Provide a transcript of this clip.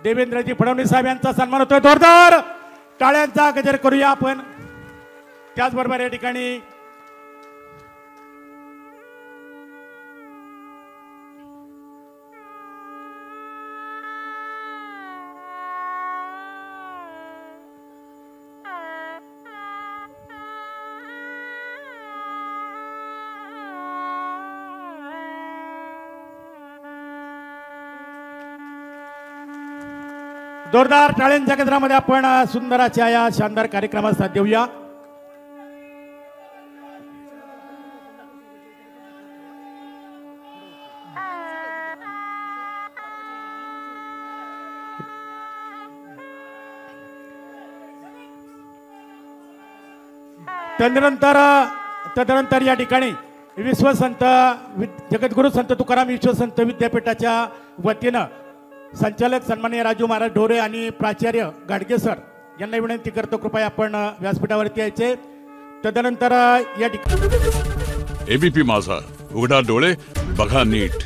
देवेंद्रजी फडणवीस साहेब यांचा सन्मान होतोय. जोरदार टाळ्यांचा गजर करूया आपण. त्याचबरोबर या ठिकाणी जोरदार टाळ्यांच्या गजरामध्ये आपण सुंदराच्या या शानदार कार्यक्रमास साथ देऊया. तदनंतर या ठिकाणी विश्वसंत जगद्गुरु संत तुकाराम विश्वसंत विद्यापीठाच्या वतीनं संचालक सन्माननीय राजू महाराज ढोरे आणि प्राचार्य गाडगे सर यांना विनंती करतो कृपया आपण व्यासपीठावरती यायचे. तदनंतर या ठिकाणी एबीपी माझा, उघडा डोळे बघा नीट.